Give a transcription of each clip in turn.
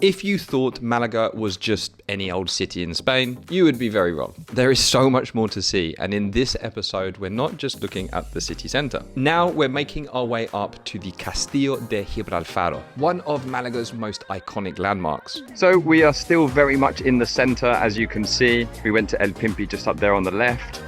If you thought Malaga was just any old city in Spain, you would be very wrong. There is so much more to see, and in this episode, we're not just looking at the city centre. Now we're making our way up to the Castillo de Gibralfaro, one of Malaga's most iconic landmarks. So we are still very much in the centre, as you can see. We went to El Pimpi just up there on the left.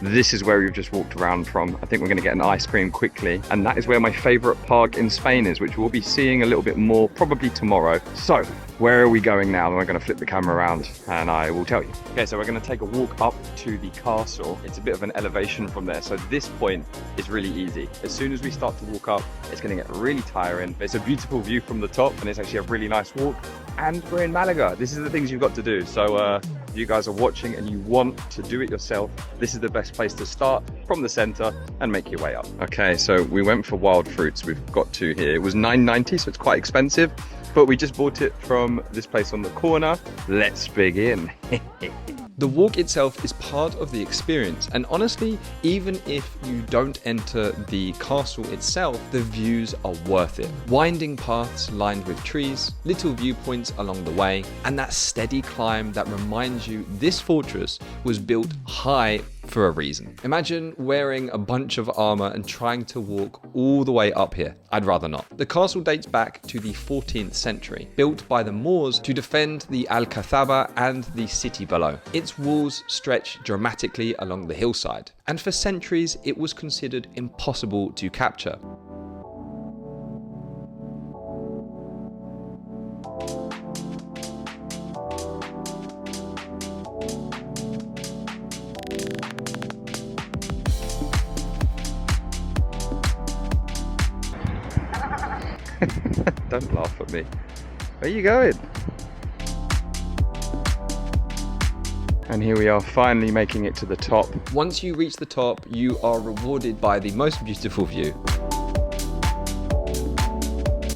This is where we've just walked around from. I think we're going to get an ice cream quickly. And that is where my favourite park in Spain is, which we'll be seeing a little bit more probably tomorrow. So where are we going now? I'm going to flip the camera around and I will tell you. Okay, so we're going to take a walk up to the castle. It's a bit of an elevation from there. So this point is really easy. As soon as we start to walk up, it's going to get really tiring. It's a beautiful view from the top and it's actually a really nice walk. And we're in Malaga. This is the things you've got to do. So if you guys are watching and you want to do it yourself, this is the best place to start from the center and make your way up. Okay, so we went for wild fruits. We've got two here. It was $9.90, so it's quite expensive, but we just bought it from this place on the corner. Let's begin. The walk itself is part of the experience, and honestly, even if you don't enter the castle itself, the views are worth it. Winding paths lined with trees, little viewpoints along the way, and that steady climb that reminds you this fortress was built high for a reason. Imagine wearing a bunch of armor and trying to walk all the way up here. I'd rather not. The castle dates back to the 14th century, built by the Moors to defend the Alcazaba and the city below. Its walls stretch dramatically along the hillside, and for centuries it was considered impossible to capture. Don't laugh at me. Where are you going? And here we are, finally making it to the top. Once you reach the top, you are rewarded by the most beautiful view.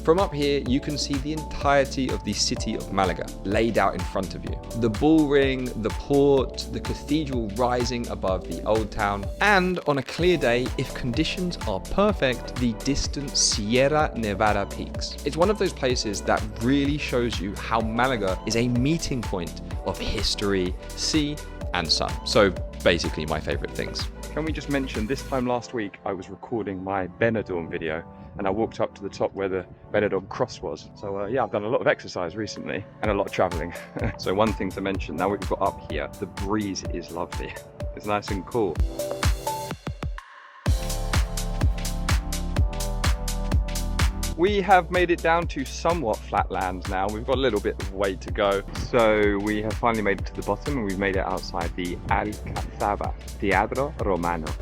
From up here, you can see the entirety of the city of Malaga laid out in front of you. The bull ring, the port, the cathedral rising above the old town, and on a clear day, if conditions are perfect, the distant Sierra Nevada peaks. It's one of those places that really shows you how Malaga is a meeting point of history, sea, and sun. So basically my favorite things. Can we just mention, this time last week, I was recording my Benidorm video and I walked up to the top where the Benidorm cross was. So yeah, I've done a lot of exercise recently and a lot of traveling. So one thing to mention, now we've got up here, the breeze is lovely. It's nice and cool. We have made it down to somewhat flat land now. We've got a little bit of way to go. So we have finally made it to the bottom and we've made it outside the Alcazaba, Teatro Romano.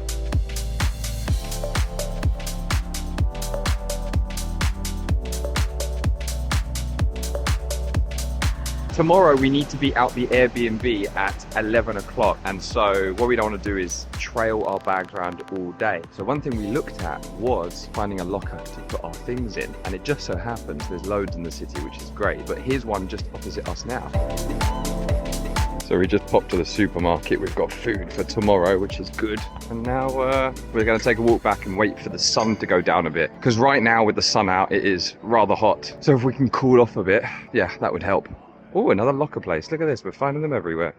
Tomorrow we need to be out the Airbnb at 11 o'clock, and so what we don't want to do is trail our bags around all day. So one thing we looked at was finding a locker to put our things in, and it just so happens there's loads in the city, which is great, but here's one just opposite us now. So we just popped to the supermarket, we've got food for tomorrow, which is good. And now we're going to take a walk back and wait for the sun to go down a bit, because right now with the sun out it is rather hot. So if we can cool off a bit, yeah, that would help. Oh, another locker place. Look at this. We're finding them everywhere.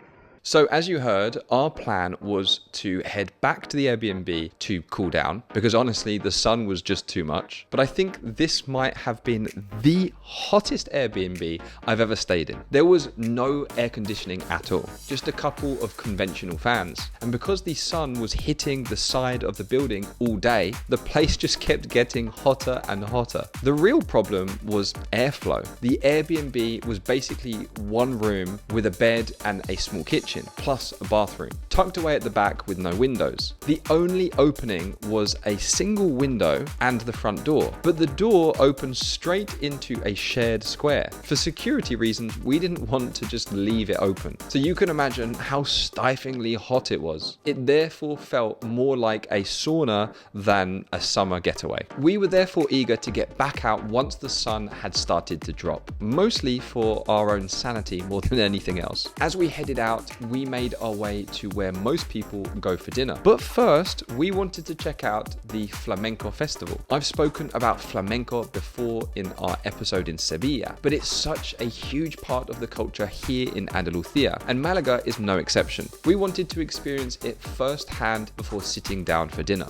So as you heard, our plan was to head back to the Airbnb to cool down because honestly, the sun was just too much. But I think this might have been the hottest Airbnb I've ever stayed in. There was no air conditioning at all, just a couple of conventional fans. And because the sun was hitting the side of the building all day, the place just kept getting hotter and hotter. The real problem was airflow. The Airbnb was basically one room with a bed and a small kitchen, plus a bathroom, tucked away at the back with no windows. The only opening was a single window and the front door, but the door opened straight into a shared square. For security reasons, we didn't want to just leave it open. So you can imagine how stiflingly hot it was. It therefore felt more like a sauna than a summer getaway. We were therefore eager to get back out once the sun had started to drop, mostly for our own sanity more than anything else. As we headed out, we made our way to where most people go for dinner. But first, we wanted to check out the flamenco festival. I've spoken about flamenco before in our episode in Sevilla, but it's such a huge part of the culture here in Andalusia, and Malaga is no exception. We wanted to experience it firsthand before sitting down for dinner.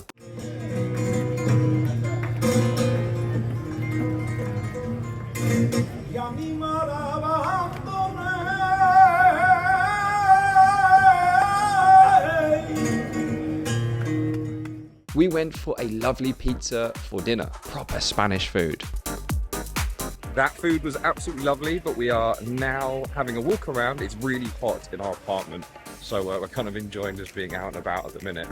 We went for a lovely pizza for dinner, proper Spanish food. That food was absolutely lovely, but we are now having a walk around. It's really hot in our apartment, so we're kind of enjoying just being out and about at the minute.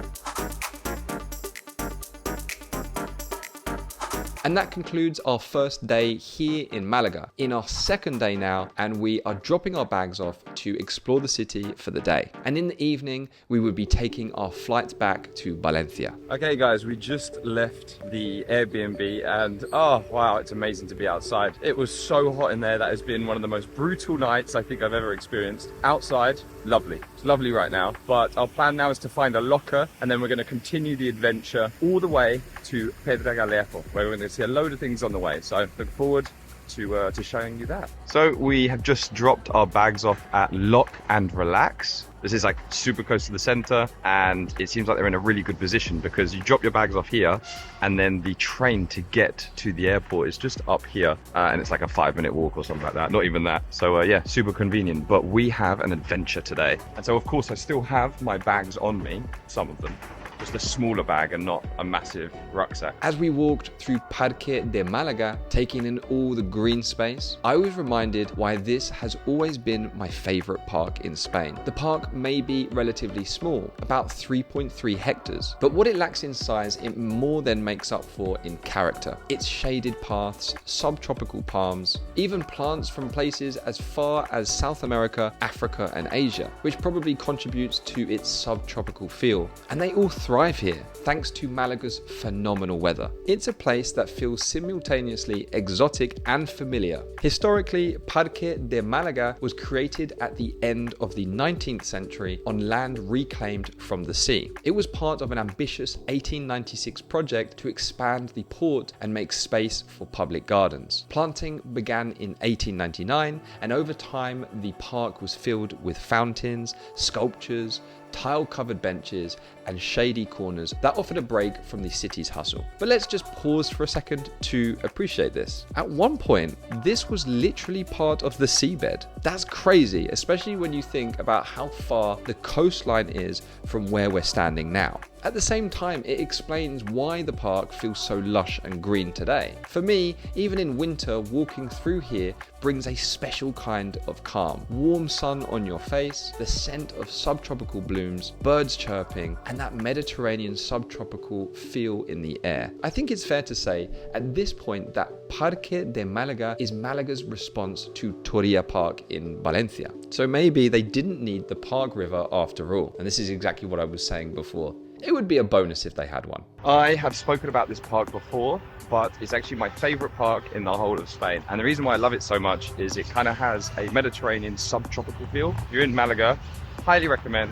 And that concludes our first day here in Malaga. In our second day now, and we are dropping our bags off to explore the city for the day. And in the evening, we would be taking our flight back to Valencia. Okay guys, we just left the Airbnb and oh wow, it's amazing to be outside. It was so hot in there. That has been one of the most brutal nights I think I've ever experienced. Outside, lovely. It's lovely right now, but our plan now is to find a locker and then we're going to continue the adventure all the way to Pedregalejo, where we're going to see a load of things on the way. So I look forward to showing you that. So we have just dropped our bags off at Lock and Relax. This is like super close to the center, and it seems like they're in a really good position because you drop your bags off here and then the train to get to the airport is just up here, and it's like a 5-minute walk or something like that, not even that. So yeah, super convenient. But we have an adventure today, and so of course I still have my bags on me, some of them, just a smaller bag and not a massive rucksack. As we walked through Parque de Málaga, taking in all the green space, I was reminded why this has always been my favorite park in Spain. The park may be relatively small, about 3.3 hectares, but what it lacks in size, it more than makes up for in character. Its shaded paths, subtropical palms, even plants from places as far as South America, Africa, and Asia, which probably contributes to its subtropical feel. And they all thrive here, thanks to Malaga's phenomenal weather. It's a place that feels simultaneously exotic and familiar. Historically, Parque de Málaga was created at the end of the 19th century on land reclaimed from the sea. It was part of an ambitious 1896 project to expand the port and make space for public gardens. Planting began in 1899, and over time the park was filled with fountains, sculptures, tile-covered benches, and shady corners that offered a break from the city's hustle. But let's just pause for a second to appreciate this. At one point, this was literally part of the seabed. That's crazy, especially when you think about how far the coastline is from where we're standing now. At the same time, it explains why the park feels so lush and green today. For me, even in winter, walking through here brings a special kind of calm. Warm sun on your face, the scent of subtropical blooms, birds chirping, and that Mediterranean subtropical feel in the air. I think it's fair to say at this point that Parque de Málaga is Malaga's response to Torilla Park in Valencia. So maybe they didn't need the Park River after all. And this is exactly what I was saying before. It would be a bonus if they had one. I have spoken about this park before, but it's actually my favorite park in the whole of Spain. And the reason why I love it so much is it kind of has a Mediterranean subtropical feel. If you're in Malaga, highly recommend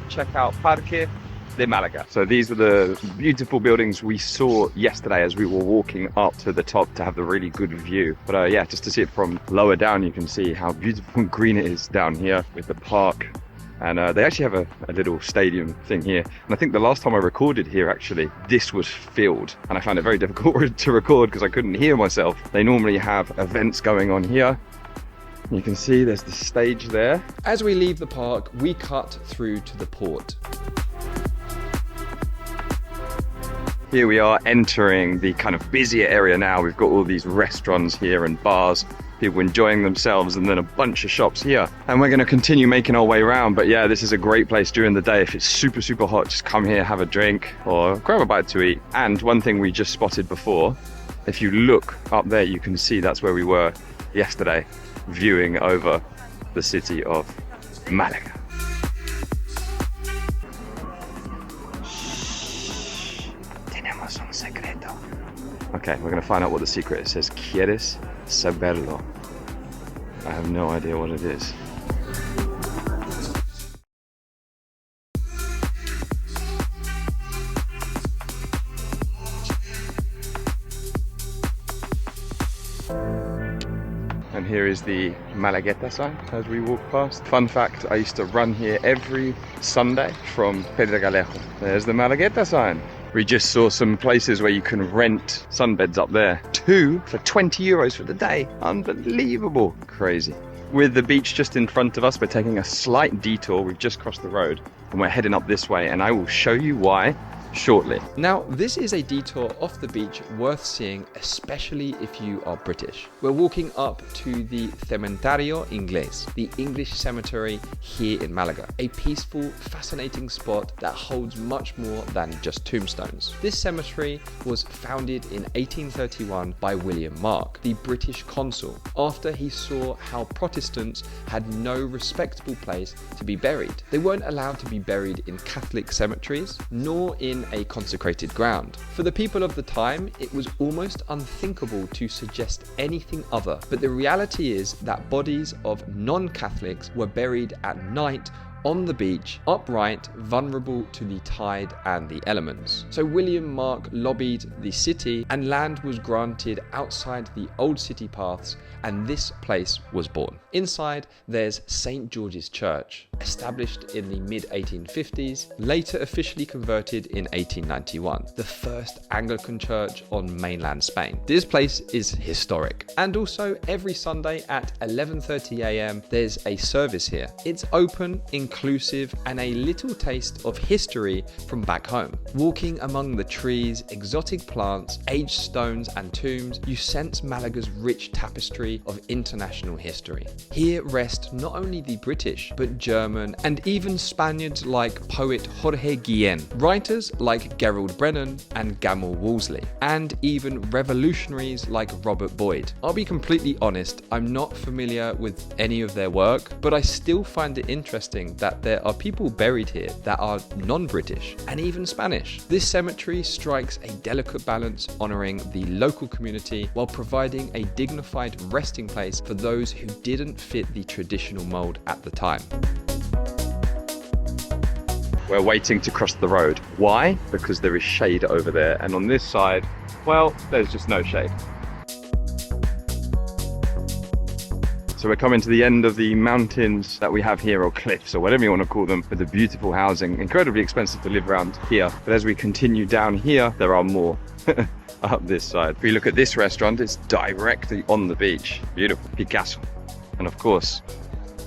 check out Parque de Málaga. So these were the beautiful buildings we saw yesterday as we were walking up to the top to have the really good view. But yeah, just to see it from lower down, you can see how beautiful and green it is down here with the park. And they actually have a little stadium thing here. And I think the last time I recorded here, actually, this was filled. And I found it very difficult to record because I couldn't hear myself. They normally have events going on here. You can see there's the stage there. As we leave the park, we cut through to the port. Here we are entering the kind of busier area now. We've got all these restaurants here and bars, people enjoying themselves, and then a bunch of shops here. And we're going to continue making our way around. But yeah, this is a great place during the day. If it's super, super hot, just come here, have a drink or grab a bite to eat. And one thing we just spotted before, if you look up there, you can see that's where we were yesterday, viewing over the city of Malaga. Okay, we're going to find out what the secret is. It says, ¿Quieres saberlo? I have no idea what it is. the Malagueta sign as we walk past. Fun fact, I used to run here every Sunday from Pedregalejo. There's the Malagueta sign. We just saw some places where you can rent sunbeds up there. 2 for 20 euros for the day. Unbelievable. Crazy. With the beach just in front of us, we're taking a slight detour. We've just crossed the road and we're heading up this way, and I will show you why shortly. Now, this is a detour off the beach worth seeing, especially if you are British. We're walking up to the Cementerio Inglés, the English cemetery here in Malaga, a peaceful, fascinating spot that holds much more than just tombstones. This cemetery was founded in 1831 by William Mark, the British consul, after he saw how Protestants had no respectable place to be buried. They weren't allowed to be buried in Catholic cemeteries, nor in a consecrated ground. For the people of the time, it was almost unthinkable to suggest anything other, but the reality is that bodies of non-Catholics were buried at night on the beach, upright, vulnerable to the tide and the elements. So William Mark lobbied the city and land was granted outside the old city paths, and this place was born. Inside, there's St. George's Church, established in the mid-1850s, later officially converted in 1891, the first Anglican church on mainland Spain. This place is historic. And also, every Sunday at 11:30 a.m, there's a service here. It's open, inclusive, and a little taste of history from back home. Walking among the trees, exotic plants, aged stones, and tombs, you sense Malaga's rich tapestry of international history. Here rest not only the British, but German and even Spaniards like poet Jorge Guillen, writers like Gerald Brennan and Gamble Wolseley, and even revolutionaries like Robert Boyd. I'll be completely honest, I'm not familiar with any of their work, but I still find it interesting that there are people buried here that are non-British and even Spanish. This cemetery strikes a delicate balance, honouring the local community while providing a dignified resting place for those who didn't fit the traditional mould at the time. We're waiting to cross the road. Why? Because there is shade over there, and on this side, well, there's just no shade. So we're coming to the end of the mountains that we have here, or cliffs, or whatever you want to call them, with the beautiful housing. Incredibly expensive to live around here, but as we continue down here, there are more up this side. If we look at this restaurant, it's directly on the beach. Beautiful. Picasso. And of course,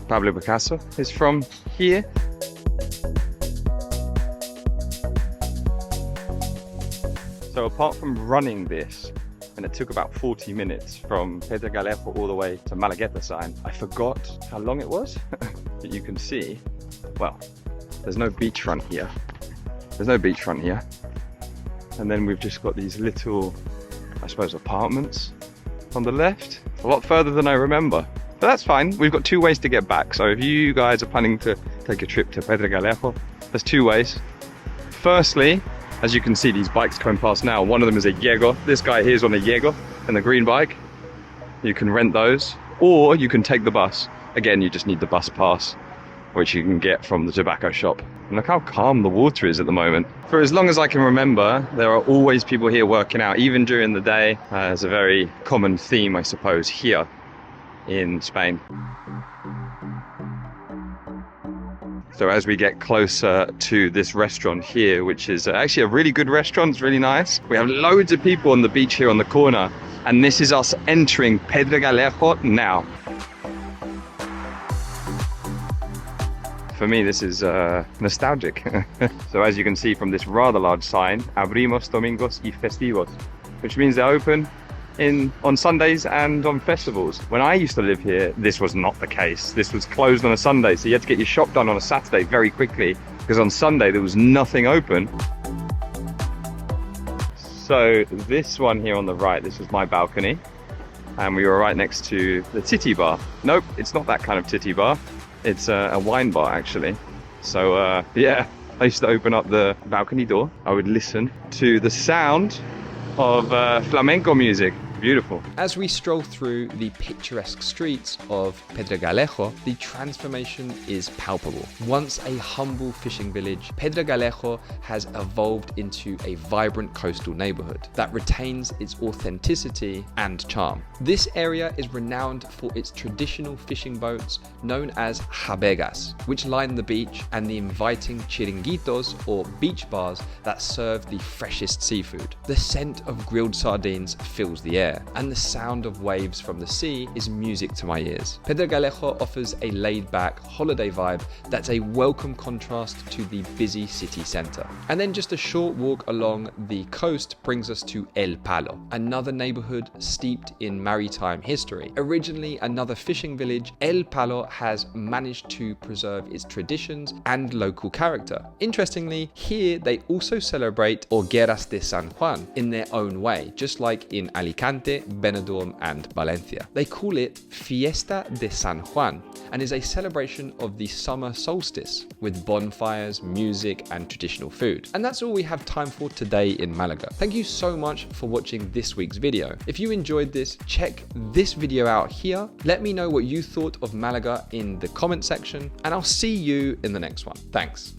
Pablo Picasso is from here. So apart from running this, and it took about 40 minutes from Pedregalejo all the way to Malagueta sign, I forgot how long it was. But you can see, well, there's no beachfront here. There's no beachfront here. And then we've just got these little, I suppose, apartments on the left. A lot further than I remember. But that's fine. We've got 2 ways to get back. So if you guys are planning to take a trip to Pedregalejo, there's 2 ways. Firstly, as you can see, these bikes coming past now. One of them is a Yego. This guy here is on a Yego and the green bike. You can rent those, or you can take the bus. Again, you just need the bus pass, which you can get from the tobacco shop. And look how calm the water is at the moment. For as long as I can remember, there are always people here working out, even during the day. It's a very common theme, I suppose, here in Spain. So as we get closer to this restaurant here, which is actually a really good restaurant, it's really nice. We have loads of people on the beach here on the corner, and this is us entering Pedregalejo now. For me, this is nostalgic. So as you can see from this rather large sign, Abrimos domingos y festivos, which means they're open on Sundays and on festivals. When I used to live here, this was not the case. This was closed on a Sunday, so you had to get your shop done on a Saturday very quickly, because on Sunday there was nothing open. So this one here on the right, this is my balcony, and we were right next to the titty bar. Nope, it's not that kind of titty bar. It's a wine bar, actually. So yeah, I used to open up the balcony door. I would listen to the sound of flamenco music. Beautiful. As we stroll through the picturesque streets of Pedregalejo, the transformation is palpable. Once a humble fishing village, Pedregalejo has evolved into a vibrant coastal neighborhood that retains its authenticity and charm. This area is renowned for its traditional fishing boats known as jabegas, which line the beach, and the inviting chiringuitos or beach bars that serve the freshest seafood. The scent of grilled sardines fills the air, and the sound of waves from the sea is music to my ears. Pedregalejo offers a laid-back holiday vibe that's a welcome contrast to the busy city centre. And then just a short walk along the coast brings us to El Palo, another neighbourhood steeped in maritime history. Originally another fishing village, El Palo has managed to preserve its traditions and local character. Interestingly, here they also celebrate Hogueras de San Juan in their own way, just like in Alicante, Benidorm and Valencia. They call it Fiesta de San Juan and is a celebration of the summer solstice with bonfires, music and traditional food. And that's all we have time for today in Malaga. Thank you so much for watching this week's video. If you enjoyed this, check this video out here. Let me know what you thought of Malaga in the comment section, and I'll see you in the next one. Thanks.